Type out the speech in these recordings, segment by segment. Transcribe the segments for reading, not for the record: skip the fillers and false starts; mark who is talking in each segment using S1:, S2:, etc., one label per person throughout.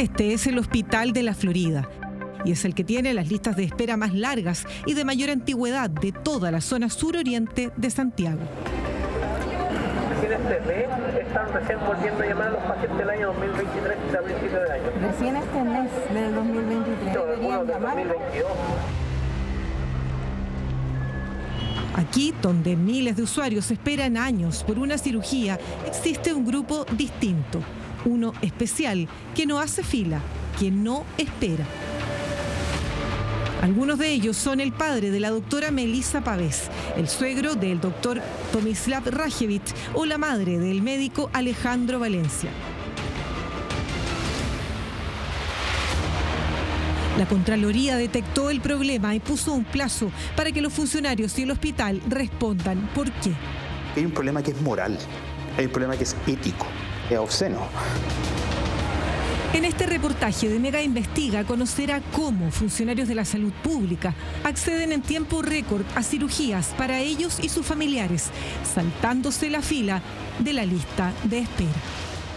S1: Este es el Hospital de la Florida y es el que tiene las listas de espera más largas y de mayor antigüedad de toda la zona suroriente de Santiago.
S2: Recién este mes están volviendo a llamar a los pacientes del año 2023 y a principios de año.
S3: Recién este mes del 2023 deberían llamar.
S2: 2022.
S1: Aquí, donde miles de usuarios esperan años por una cirugía, existe un grupo distinto, uno especial, que no hace fila, que no espera. Algunos de ellos son el padre de la doctora Melissa Pavés, el suegro del doctor Tomislav Rajevich o la madre del médico Alejandro Valencia. La Contraloría detectó el problema y puso un plazo para que los funcionarios y el hospital respondan por qué.
S4: Hay un problema que es moral, hay un problema que es ético, es obsceno.
S1: En este reportaje de Mega Investiga conocerá cómo funcionarios de la salud pública acceden en tiempo récord a cirugías para ellos y sus familiares, saltándose la fila de la lista de espera.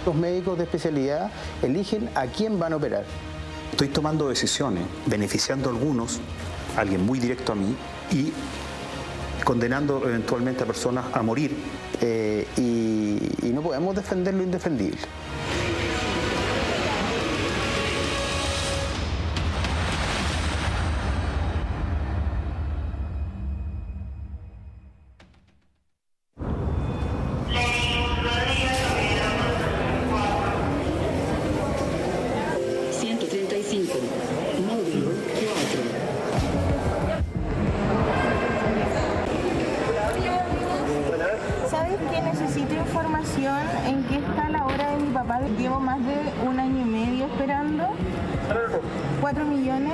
S4: Los médicos de especialidad eligen a quién van a operar. Estoy tomando decisiones, beneficiando a algunos, a alguien muy directo a mí, y condenando eventualmente a personas a morir. Y no podemos defender lo indefendible.
S3: ¿Sabes qué? Necesito información en qué está la hora de mi papá. Llevo más de 1 año y medio esperando. 4 millones.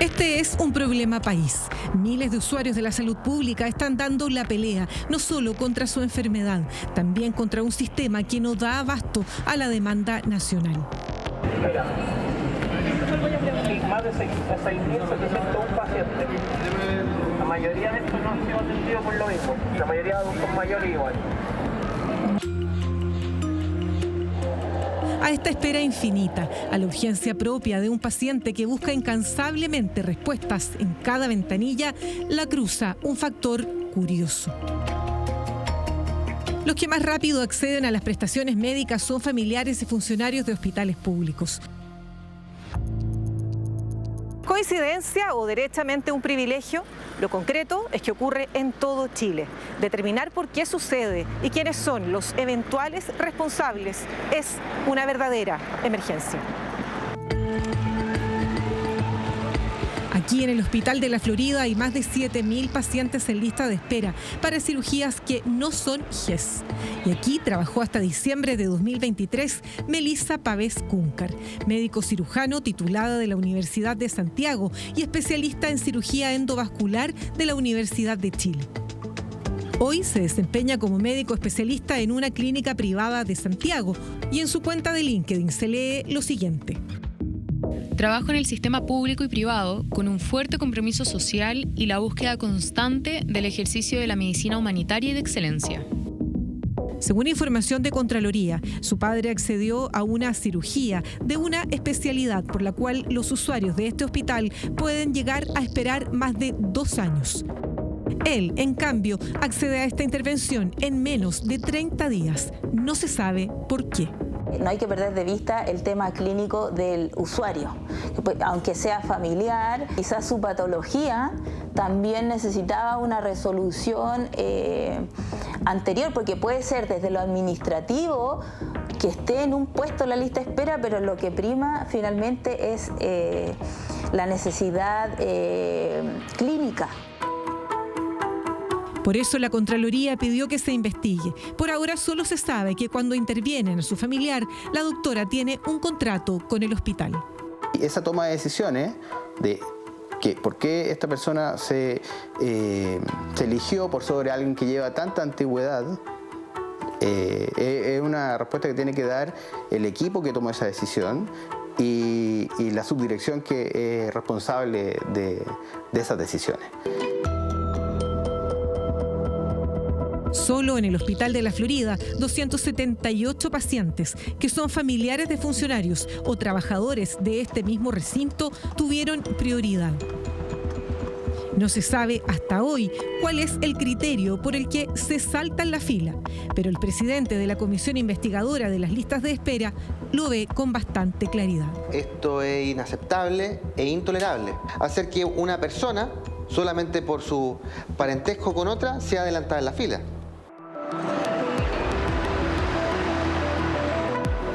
S1: Este es un problema país. Miles de usuarios de la salud pública están dando la pelea, no solo contra su enfermedad, también contra un sistema que no da abasto a la demanda nacional.
S2: Mira, más de 6.701 pacientes. La mayoría de estos no han sido atendidos por lo mismo. La mayoría de adultos mayores igual.
S1: A esta espera infinita, a la urgencia propia de un paciente que busca incansablemente respuestas en cada ventanilla, la cruza un factor curioso. Los que más rápido acceden a las prestaciones médicas son familiares y funcionarios de hospitales públicos. ¿Coincidencia o derechamente un privilegio? Lo concreto es que ocurre en todo Chile. Determinar por qué sucede y quiénes son los eventuales responsables es una verdadera emergencia. Aquí en el Hospital de la Florida hay más de 7.000 pacientes en lista de espera para cirugías que no son GES. Y aquí trabajó hasta diciembre de 2023 Melissa Pavés Cúncar, médico cirujano titulada de la Universidad de Santiago y especialista en cirugía endovascular de la Universidad de Chile. Hoy se desempeña como médico especialista en una clínica privada de Santiago y en su cuenta de LinkedIn se lee lo siguiente.
S5: Trabajo en el sistema público y privado con un fuerte compromiso social y la búsqueda constante del ejercicio de la medicina humanitaria y de excelencia.
S1: Según información de Contraloría, su padre accedió a una cirugía de una especialidad por la cual los usuarios de este hospital pueden llegar a esperar más de 2 años. Él, en cambio, accede a esta intervención en menos de 30 días. No se sabe por qué.
S6: No hay que perder de vista el tema clínico del usuario. Aunque sea familiar, quizás su patología también necesitaba una resolución anterior, porque puede ser desde lo administrativo que esté en un puesto en la lista de espera, pero lo que prima finalmente es la necesidad clínica.
S1: Por eso la Contraloría pidió que se investigue. Por ahora solo se sabe que cuando intervienen a su familiar, la doctora tiene un contrato con el hospital.
S4: Esa toma de decisiones de que por qué esta persona se eligió por sobre alguien que lleva tanta antigüedad, es una respuesta que tiene que dar el equipo que tomó esa decisión y la subdirección que es responsable de esas decisiones.
S1: Solo Solo en el Hospital de la Florida, 278 pacientes que son familiares de funcionarios o trabajadores de este mismo recinto tuvieron prioridad. No se sabe hasta hoy cuál es el criterio por el que se salta en la fila, pero el presidente de la Comisión Investigadora de las Listas de Espera lo ve con bastante claridad.
S7: Esto es inaceptable e intolerable. Hacer que una persona, solamente por su parentesco con otra, sea adelantada en la fila.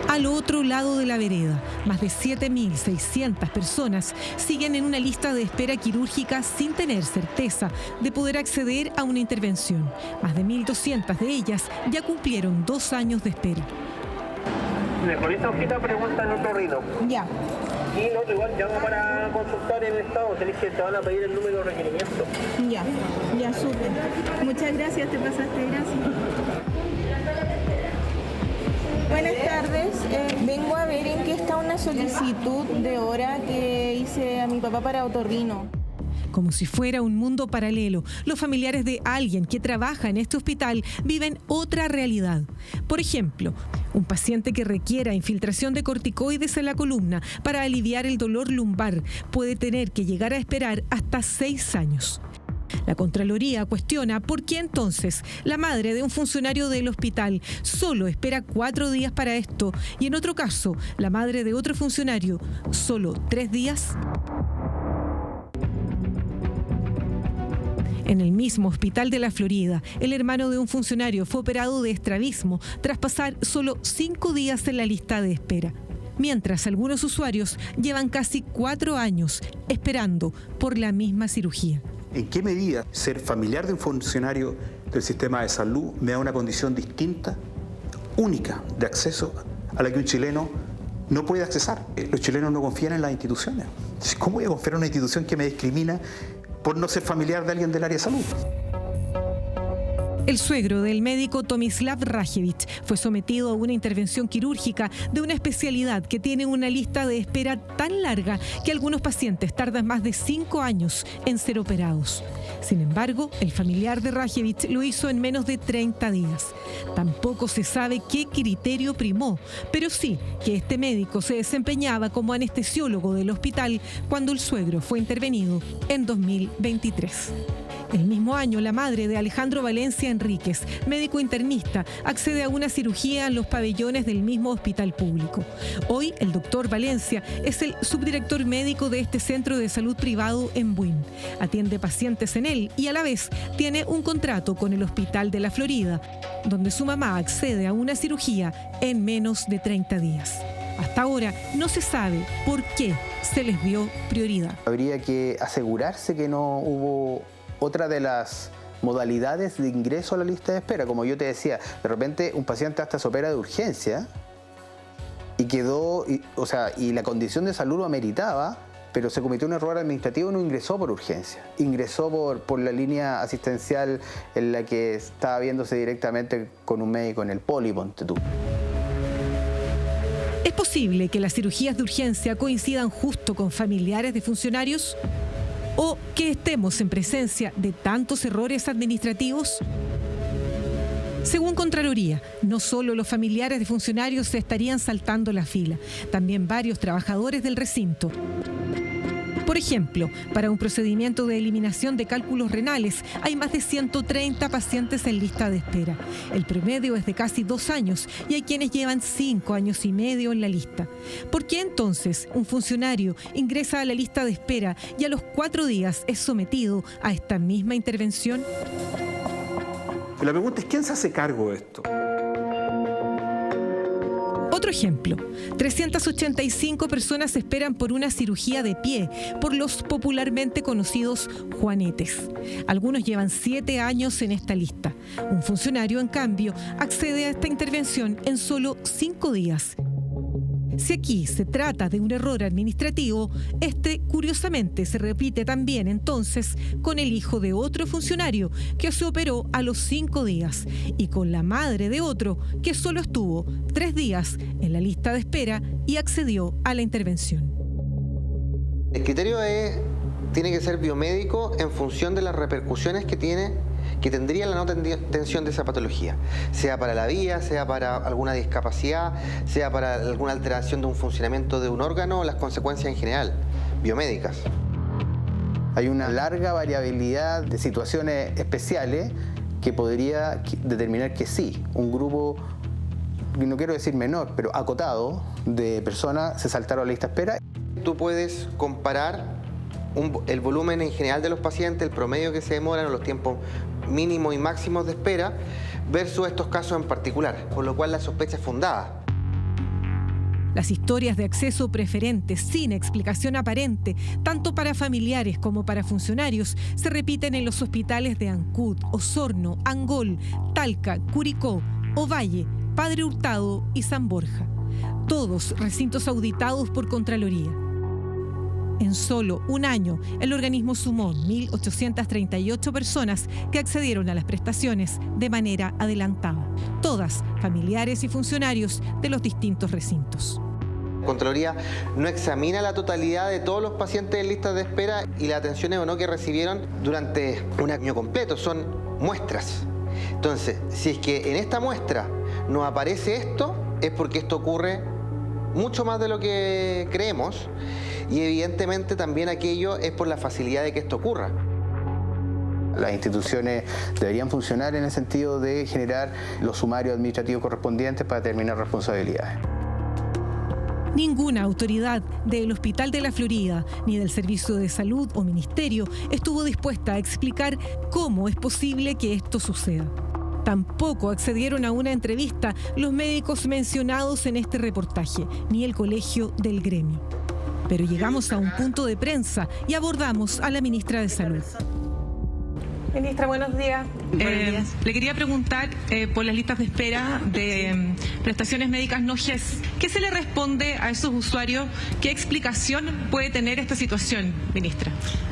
S1: Al otro lado de la vereda, más de 7.600 personas siguen en una lista de espera quirúrgica sin tener certeza de poder acceder a una intervención. Más de 1.200 de ellas ya cumplieron 2 años de espera.
S2: Con esta hojita preguntan otro rito.
S3: Ya.
S2: Y no, igual llama para consultar el estado, tenés que te van a pedir el número de requerimiento.
S3: Ya, súper. Muchas gracias, te pasaste, gracias. Buenas tardes, vengo a ver en qué está una solicitud de hora que hice a mi papá para otorrino.
S1: Como si fuera un mundo paralelo, los familiares de alguien que trabaja en este hospital viven otra realidad. Por ejemplo, un paciente que requiera infiltración de corticoides en la columna para aliviar el dolor lumbar puede tener que llegar a esperar hasta 6 años. La Contraloría cuestiona por qué entonces la madre de un funcionario del hospital solo espera 4 días para esto y en otro caso la madre de otro funcionario solo 3 días. En el mismo Hospital de la Florida, el hermano de un funcionario fue operado de estrabismo tras pasar solo 5 días en la lista de espera, mientras algunos usuarios llevan casi 4 años esperando por la misma cirugía.
S4: ¿En qué medida ser familiar de un funcionario del sistema de salud me da una condición distinta, única, de acceso a la que un chileno no puede accesar? Los chilenos no confían en las instituciones. ¿Cómo voy a confiar en una institución que me discrimina por no ser familiar de alguien del área de salud?
S1: El suegro del médico Tomislav Rajevich fue sometido a una intervención quirúrgica de una especialidad que tiene una lista de espera tan larga que algunos pacientes tardan más de 5 años en ser operados. Sin embargo, el familiar de Rajevich lo hizo en menos de 30 días. Tampoco se sabe qué criterio primó, pero sí que este médico se desempeñaba como anestesiólogo del hospital cuando el suegro fue intervenido en 2023. El mismo año, la madre de Alejandro Valencia Enríquez, médico internista, accede a una cirugía en los pabellones del mismo hospital público. Hoy, el doctor Valencia es el subdirector médico de este centro de salud privado en Buin. Atiende pacientes en él y a la vez tiene un contrato con el Hospital de la Florida, donde su mamá accede a una cirugía en menos de 30 días. Hasta ahora no se sabe por qué se les dio prioridad.
S7: Habría que asegurarse que no hubo otra de las modalidades de ingreso a la lista de espera. Como yo te decía, de repente un paciente hasta se opera de urgencia y quedó, y la condición de salud lo ameritaba, pero se cometió un error administrativo y no ingresó por urgencia. Ingresó por la línea asistencial en la que estaba viéndose directamente con un médico en el Poli, ponte tú.
S1: ¿Es posible que las cirugías de urgencia coincidan justo con familiares de funcionarios? ¿O que estemos en presencia de tantos errores administrativos? Según Contraloría, no solo los familiares de funcionarios se estarían saltando la fila, también varios trabajadores del recinto. Por ejemplo, para un procedimiento de eliminación de cálculos renales hay más de 130 pacientes en lista de espera. El promedio es de casi 2 años y hay quienes llevan 5 años y medio en la lista. ¿Por qué entonces un funcionario ingresa a la lista de espera y a los 4 días es sometido a esta misma intervención?
S4: La pregunta es, ¿quién se hace cargo de esto?
S1: Otro ejemplo, 385 personas esperan por una cirugía de pie, por los popularmente conocidos juanetes. Algunos llevan 7 años en esta lista. Un funcionario, en cambio, accede a esta intervención en solo 5 días. Si aquí se trata de un error administrativo, este curiosamente se repite también entonces con el hijo de otro funcionario que se operó a los 5 días y con la madre de otro que solo estuvo 3 días en la lista de espera y accedió a la intervención.
S7: El criterio tiene que ser biomédico en función de las repercusiones que tiene
S8: que tendría la no atención de esa patología, sea para la vía, sea para alguna discapacidad, sea para alguna alteración de un funcionamiento de un órgano o las consecuencias en general, biomédicas.
S7: Hay una larga variabilidad de situaciones especiales que podría determinar que sí, un grupo, no quiero decir menor, pero acotado de personas se saltaron a la lista de espera.
S8: Tú puedes comparar el volumen en general de los pacientes, el promedio que se demoran o los tiempos mínimos y máximos de espera versus estos casos en particular, por lo cual la sospecha es fundada.
S1: Las historias de acceso preferente sin explicación aparente, tanto para familiares como para funcionarios, se repiten en los hospitales de Ancud, Osorno, Angol, Talca, Curicó, Ovalle, Padre Hurtado y San Borja. Todos recintos auditados por Contraloría. En solo un año, el organismo sumó 1.838 personas que accedieron a las prestaciones de manera adelantada, todas familiares y funcionarios de los distintos recintos.
S8: Contraloría no examina la totalidad de todos los pacientes en listas de espera y las atenciones o no que recibieron durante un año completo, son muestras. Entonces, si es que en esta muestra no aparece esto, es porque esto ocurre mucho más de lo que creemos y evidentemente también aquello es por la facilidad de que esto ocurra.
S7: Las instituciones deberían funcionar en el sentido de generar los sumarios administrativos correspondientes para determinar responsabilidades.
S1: Ninguna autoridad del Hospital de la Florida, ni del Servicio de Salud o Ministerio, estuvo dispuesta a explicar cómo es posible que esto suceda. Tampoco accedieron a una entrevista los médicos mencionados en este reportaje, ni el colegio del gremio. Pero llegamos a un punto de prensa y abordamos a la ministra de Salud.
S9: Ministra, buenos días. Le quería preguntar por las listas de espera de prestaciones médicas no GES. ¿Qué se le responde a esos usuarios? ¿Qué explicación puede tener esta situación, ministra?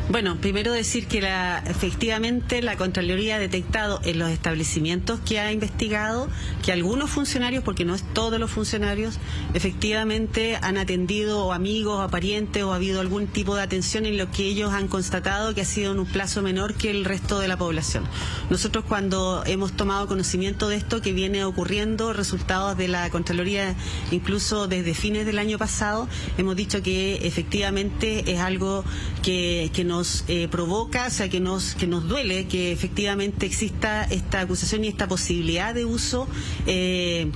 S10: Bueno, primero decir que efectivamente la Contraloría ha detectado en los establecimientos que ha investigado que algunos funcionarios, porque no es todos los funcionarios, efectivamente han atendido o amigos o parientes o ha habido algún tipo de atención en lo que ellos han constatado que ha sido en un plazo menor que el resto de la población. Nosotros cuando hemos tomado conocimiento de esto que viene ocurriendo, resultados de la Contraloría incluso desde fines del año pasado, hemos dicho que efectivamente es algo que nos provoca, o sea, que nos duele que efectivamente exista esta acusación y esta posibilidad de uso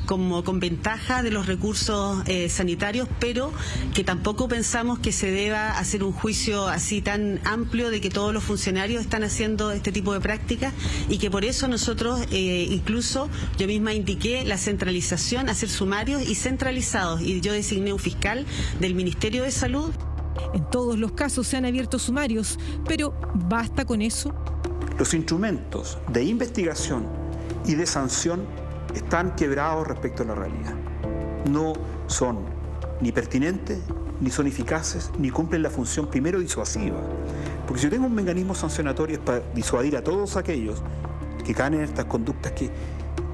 S10: como con ventaja de los recursos sanitarios, pero que tampoco pensamos que se deba hacer un juicio así tan amplio de que todos los funcionarios están haciendo este tipo de prácticas y que por eso nosotros incluso yo misma indiqué la centralización, hacer sumarios y centralizados, y yo designé un fiscal del Ministerio de Salud.
S1: En todos los casos se han abierto sumarios, pero ¿basta con eso?
S4: Los instrumentos de investigación y de sanción están quebrados respecto a la realidad. No son ni pertinentes, ni son eficaces, ni cumplen la función primero disuasiva. Porque si yo tengo un mecanismo sancionatorio es para disuadir a todos aquellos que caen en estas conductas que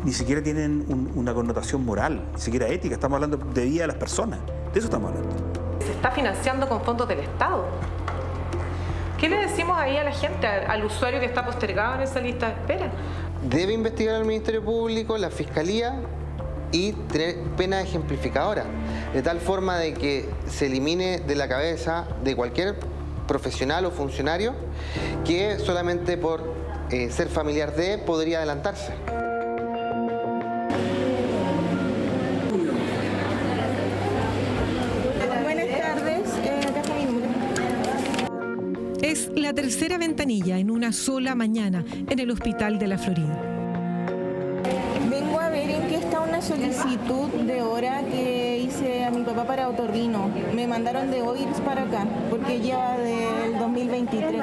S4: ni siquiera tienen una connotación moral, ni siquiera ética. Estamos hablando de vida de las personas. De eso estamos hablando.
S9: Se está financiando con fondos del Estado. ¿Qué le decimos ahí a la gente, al usuario que está postergado en esa lista de espera?
S8: Debe investigar el Ministerio Público, la Fiscalía y tener pena ejemplificadora, de tal forma de que se elimine de la cabeza de cualquier profesional o funcionario que solamente por ser familiar de podría adelantarse.
S1: Es la tercera ventanilla en una sola mañana en el Hospital de la Florida.
S3: Vengo a ver en qué está una solicitud de hora que hice a mi papá para otorrino. Me mandaron de OIRS para acá, porque lleva del 2023.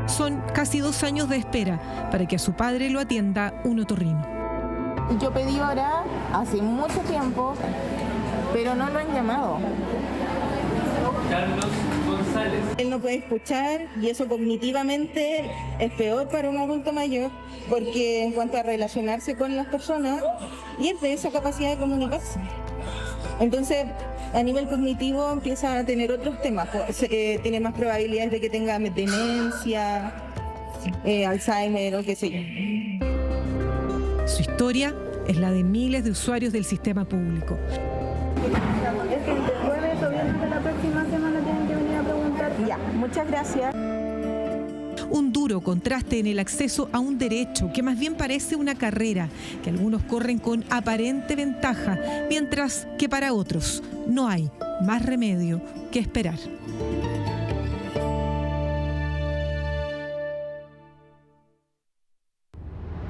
S1: Son casi 2 años de espera para que a su padre lo atienda un otorrino.
S3: Yo pedí hora hace mucho tiempo, pero no lo han llamado.
S2: Carlos González.
S3: Él no puede escuchar y eso cognitivamente es peor para un adulto mayor, porque en cuanto a relacionarse con las personas, pierde esa capacidad de comunicarse. Entonces, a nivel cognitivo empieza a tener otros temas, tiene más probabilidades de que tenga demencia, Alzheimer o qué sé yo.
S1: Su historia es la de miles de usuarios del sistema público.
S3: Es que entre jueves o viernes de la próxima semana tienen que venir a preguntar. Ya, muchas gracias.
S1: Un duro contraste en el acceso a un derecho que más bien parece una carrera, que algunos corren con aparente ventaja, mientras que para otros no hay más remedio que esperar.